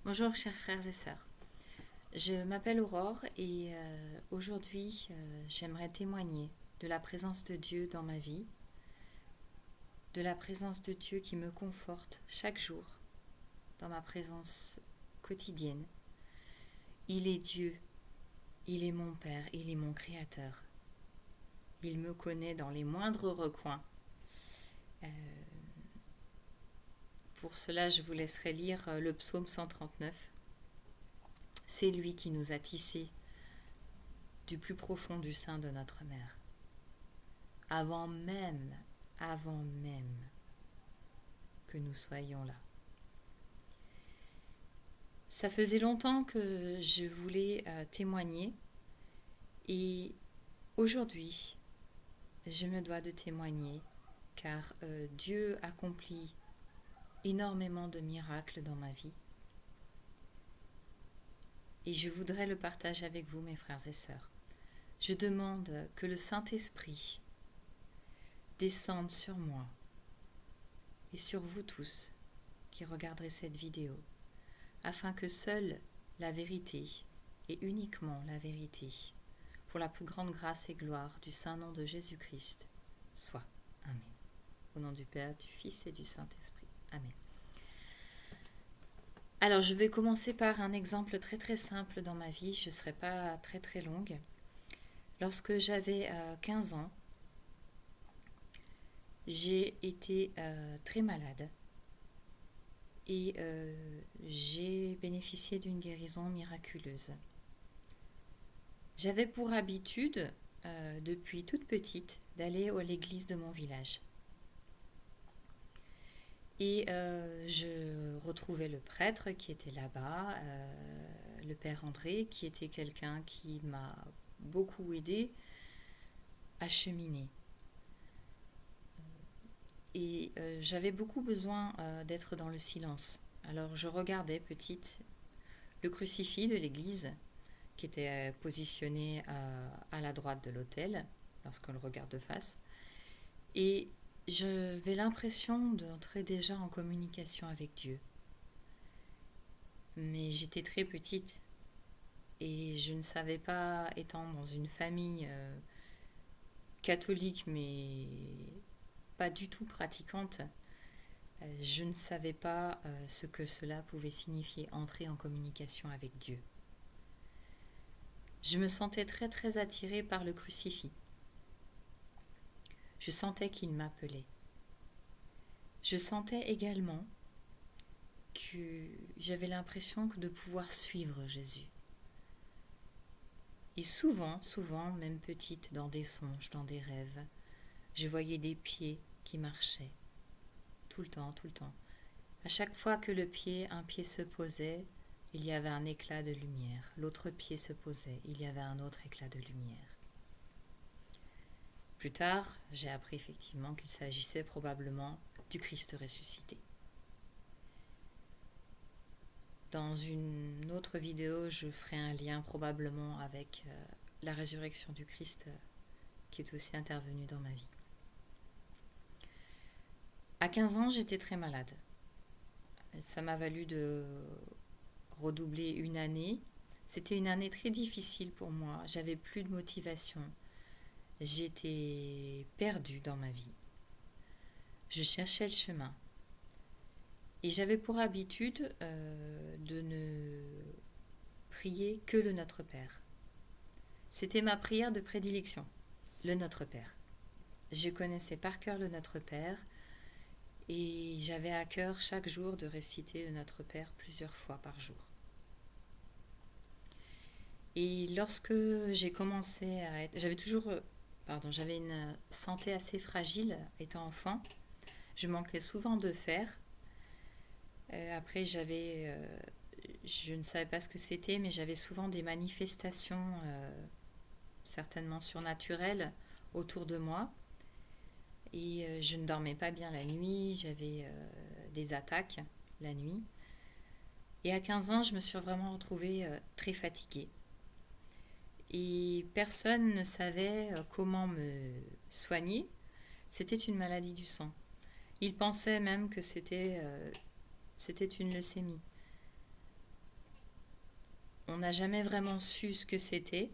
Bonjour chers frères et sœurs, je m'appelle Aurore et aujourd'hui j'aimerais témoigner de la présence de Dieu dans ma vie, de la présence de Dieu qui me conforte chaque jour dans ma présence quotidienne. Il est Dieu, il est mon Père, il est mon Créateur. Il me connaît dans les moindres recoins. Euh, pour cela je vous laisserai lire le psaume 139. C'est lui qui nous a tissés du plus profond du sein de notre mère. Avant même que nous soyons là. Ça faisait longtemps que je voulais témoigner et aujourd'hui, je me dois de témoigner car Dieu accomplit énormément de miracles dans ma vie et je voudrais le partager avec vous, mes frères et sœurs. Je demande que le Saint-Esprit descende sur moi et sur vous tous qui regarderez cette vidéo, afin que seule la vérité, et uniquement la vérité, pour la plus grande grâce et gloire du saint nom de Jésus-Christ, soit. Amen. Au nom du Père, du Fils et du Saint-Esprit. Amen. Alors, je vais commencer par un exemple très très simple dans ma vie, je ne serai pas très très longue. Lorsque j'avais 15 ans, j'ai été très malade et j'ai bénéficié d'une guérison miraculeuse. J'avais pour habitude, depuis toute petite, d'aller à l'église de mon village. Et je retrouvais le prêtre qui était là-bas, le père André, qui était quelqu'un qui m'a beaucoup aidé à cheminer. Et j'avais beaucoup besoin d'être dans le silence. Alors je regardais petite le crucifix de l'église qui était positionné à la droite de l'autel lorsqu'on le regarde de face. Et j'avais l'impression d'entrer déjà en communication avec Dieu. Mais j'étais très petite et je ne savais pas, étant dans une famille catholique mais pas du tout pratiquante, je ne savais pas ce que cela pouvait signifier, entrer en communication avec Dieu. Je me sentais très très attirée par le crucifix. Je sentais qu'il m'appelait. Je sentais également que j'avais l'impression de pouvoir suivre Jésus. Et souvent, même petite, dans des songes, dans des rêves, je voyais des pieds qui marchaient. Tout le temps. À chaque fois que un pied se posait, il y avait un éclat de lumière. L'autre pied se posait, il y avait un autre éclat de lumière. Plus tard, j'ai appris effectivement qu'il s'agissait probablement du Christ ressuscité. Dans une autre vidéo, je ferai un lien probablement avec la résurrection du Christ qui est aussi intervenue dans ma vie. À 15 ans, j'étais très malade. Ça m'a valu de redoubler une année. C'était une année très difficile pour moi. J'avais plus de motivation. J'étais perdue dans ma vie. Je cherchais le chemin. Et j'avais pour habitude de ne prier que le Notre Père. C'était ma prière de prédilection, le Notre Père. Je connaissais par cœur le Notre Père et j'avais à cœur chaque jour de réciter le Notre Père plusieurs fois par jour. Et lorsque j'ai commencé à être... J'avais une santé assez fragile étant enfant. Je manquais souvent de fer. Après, je ne savais pas ce que c'était, mais j'avais souvent des manifestations certainement surnaturelles autour de moi. Et je ne dormais pas bien la nuit, j'avais des attaques la nuit. Et à 15 ans, je me suis vraiment retrouvée très fatiguée. Et personne ne savait comment me soigner. C'était une maladie du sang. Ils pensaient même que c'était une leucémie. on n'a jamais vraiment su ce que c'était.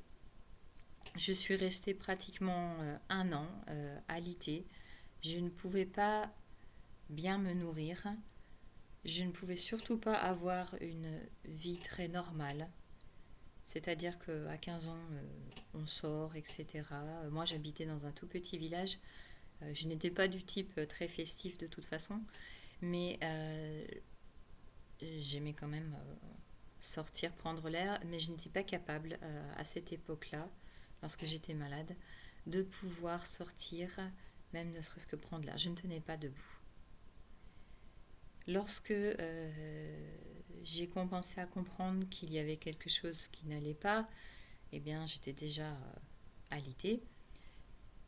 Je suis restée pratiquement 1 an alitée. Je ne pouvais pas bien me nourrir. Je ne pouvais surtout pas avoir une vie très normale. C'est-à-dire qu'à 15 ans, on sort, etc. Moi, j'habitais dans un tout petit village. Je n'étais pas du type très festif de toute façon, mais j'aimais quand même sortir, prendre l'air, mais je n'étais pas capable à cette époque-là, lorsque j'étais malade, de pouvoir sortir, même ne serait-ce que prendre l'air. Je ne tenais pas debout. Lorsque j'ai commencé à comprendre qu'il y avait quelque chose qui n'allait pas, eh bien j'étais déjà alitée.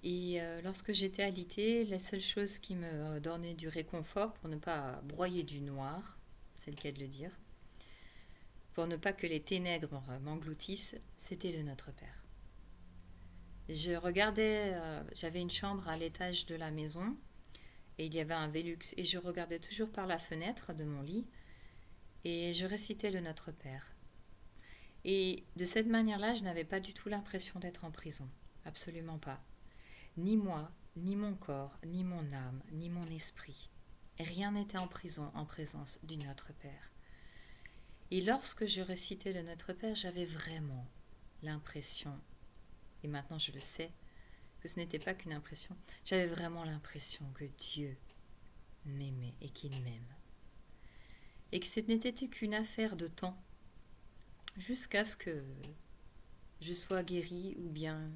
Et lorsque j'étais alitée, la seule chose qui me donnait du réconfort, pour ne pas broyer du noir, c'est le cas de le dire, pour ne pas que les ténèbres m'engloutissent, c'était le Notre Père. Je regardais, j'avais une chambre à l'étage de la maison, et il y avait un Velux, et je regardais toujours par la fenêtre de mon lit, et je récitais le Notre Père. Et de cette manière-là, je n'avais pas du tout l'impression d'être en prison, absolument pas. Ni moi, ni mon corps, ni mon âme, ni mon esprit. Rien n'était en prison en présence du Notre Père. Et lorsque je récitais le Notre Père, j'avais vraiment l'impression, et maintenant je le sais, que ce n'était pas qu'une impression, j'avais vraiment l'impression que Dieu m'aimait et qu'il m'aime. Et que ce n'était qu'une affaire de temps, jusqu'à ce que je sois guérie ou bien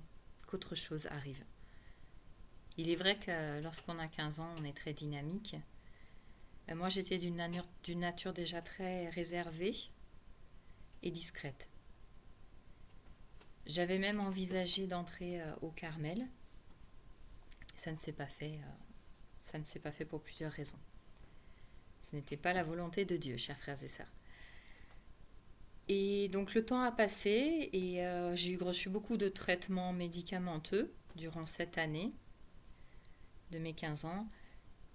qu'autre chose arrive. Il est vrai que lorsqu'on a 15 ans, on est très dynamique. Moi, j'étais d'une nature déjà très réservée et discrète. J'avais même envisagé d'entrer au Carmel. Ça ne s'est pas fait. Ça ne s'est pas fait pour plusieurs raisons. Ce n'était pas la volonté de Dieu, chers frères et sœurs. Et donc le temps a passé et j'ai reçu beaucoup de traitements médicamenteux durant cette année de mes 15 ans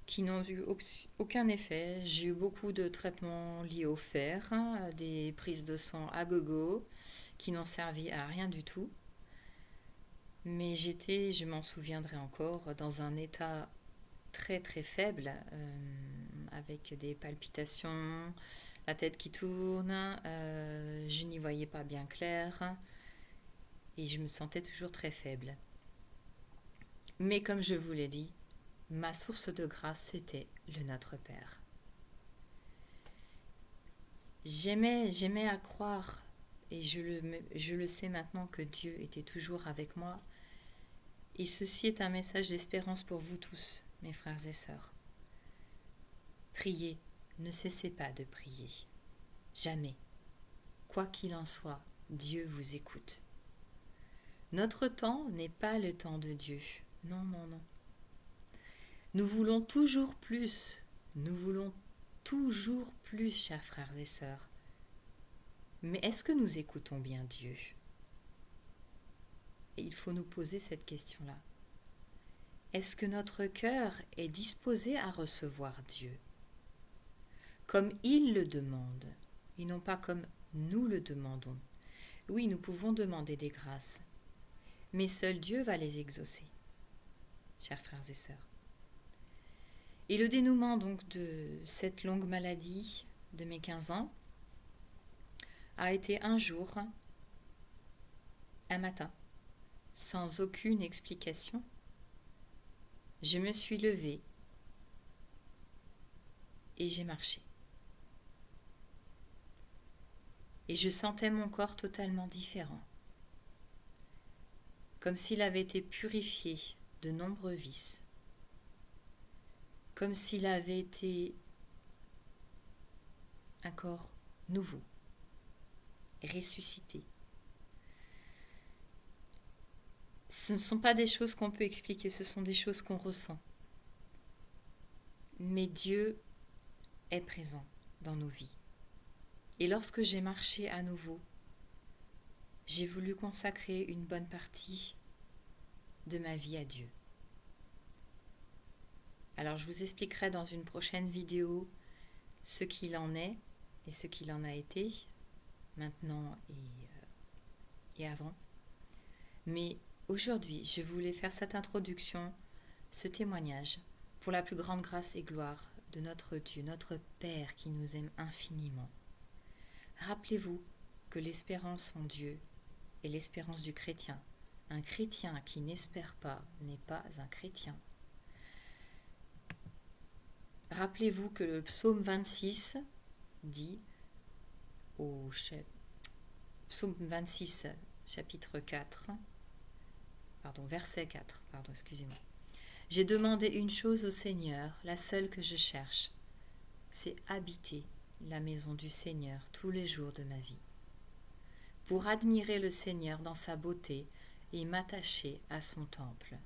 qui n'ont eu aucun effet. J'ai eu beaucoup de traitements liés au fer, des prises de sang à gogo qui n'ont servi à rien du tout. Mais j'étais, je m'en souviendrai encore, dans un état très très faible, avec des palpitations, la tête qui tourne, je n'y voyais pas bien clair et je me sentais toujours très faible. Mais comme je vous l'ai dit, ma source de grâce, c'était le Notre Père. J'aimais à croire, et je le sais maintenant, que Dieu était toujours avec moi. Et ceci est un message d'espérance pour vous tous, mes frères et sœurs. Priez, ne cessez pas de prier. Jamais. Quoi qu'il en soit, Dieu vous écoute. Notre temps n'est pas le temps de Dieu. Non, non, non. Nous voulons toujours plus. Nous voulons toujours plus, chers frères et sœurs. Mais est-ce que nous écoutons bien Dieu? Et il faut nous poser cette question-là. Est-ce que notre cœur est disposé à recevoir Dieu comme il le demande, et non pas comme nous le demandons? Oui, nous pouvons demander des grâces, mais seul Dieu va les exaucer, chers frères et sœurs. Et le dénouement donc de cette longue maladie de mes 15 ans a été un jour, un matin, sans aucune explication. Je me suis levée et j'ai marché. Et je sentais mon corps totalement différent, comme s'il avait été purifié de nombreux vices, comme s'il avait été un corps nouveau, ressuscité. Ce ne sont pas des choses qu'on peut expliquer, ce sont des choses qu'on ressent. Mais Dieu est présent dans nos vies. Et lorsque j'ai marché à nouveau, j'ai voulu consacrer une bonne partie de ma vie à Dieu. Alors je vous expliquerai dans une prochaine vidéo ce qu'il en est et ce qu'il en a été. maintenant et avant. Mais aujourd'hui, je voulais faire cette introduction, ce témoignage, pour la plus grande grâce et gloire de notre Dieu, notre Père qui nous aime infiniment. Rappelez-vous que l'espérance en Dieu est l'espérance du chrétien. Un chrétien qui n'espère pas n'est pas un chrétien. Rappelez-vous que le psaume 26 dit psaume 26, chapitre 4, verset 4, excusez-moi. J'ai demandé une chose au Seigneur, la seule que je cherche, c'est habiter la maison du Seigneur tous les jours de ma vie, pour admirer le Seigneur dans sa beauté et m'attacher à son temple.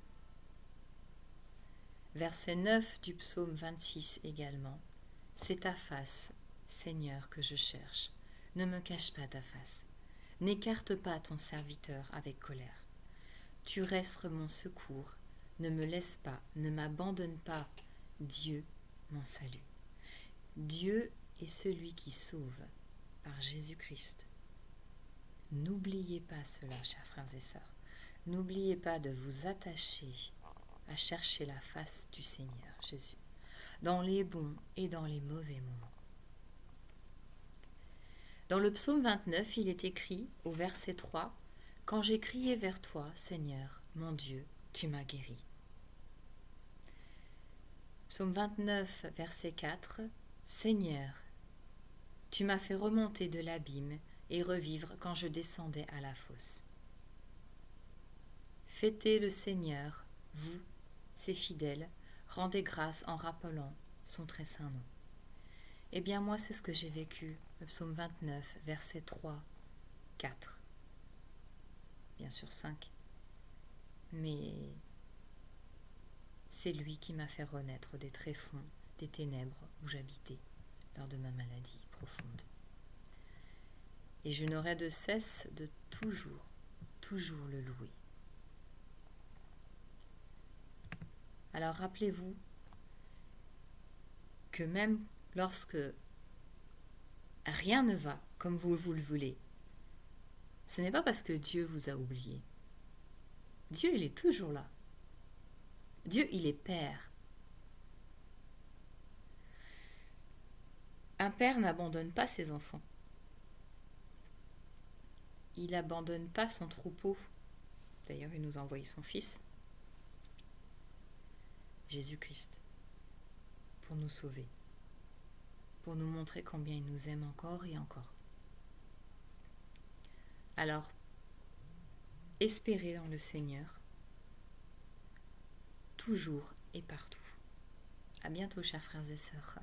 Verset 9 du psaume 26 également. C'est ta face, Seigneur, que je cherche. Ne me cache pas ta face. N'écarte pas ton serviteur avec colère. Tu restes mon secours. Ne me laisse pas, ne m'abandonne pas, Dieu, mon salut. Dieu est celui qui sauve par Jésus-Christ. N'oubliez pas cela, chers frères et sœurs. N'oubliez pas de vous attacher à chercher la face du Seigneur Jésus, dans les bons et dans les mauvais moments. Dans le psaume 29, il est écrit au verset 3 « Quand j'ai crié vers toi, Seigneur, mon Dieu, tu m'as guéri. » Psaume 29, verset 4 « Seigneur, tu m'as fait remonter de l'abîme et revivre quand je descendais à la fosse. » Fêtez le Seigneur, vous, ses fidèles, rendez grâce en rappelant son très saint nom. Eh bien moi c'est ce que j'ai vécu, le psaume 29, versets 3, 4, bien sûr 5, mais c'est lui qui m'a fait renaître des tréfonds, des ténèbres où j'habitais lors de ma maladie profonde. Et je n'aurai de cesse de toujours le louer. Alors rappelez-vous que même lorsque rien ne va comme vous le voulez, ce n'est pas parce que Dieu vous a oublié. Dieu, il est toujours là. Dieu, il est Père. Un père n'abandonne pas ses enfants. Il n'abandonne pas son troupeau. D'ailleurs, il nous a envoyé son Fils, Jésus-Christ, pour nous sauver, pour nous montrer combien il nous aime encore et encore. Alors, espérez dans le Seigneur, toujours et partout. À bientôt, chers frères et sœurs.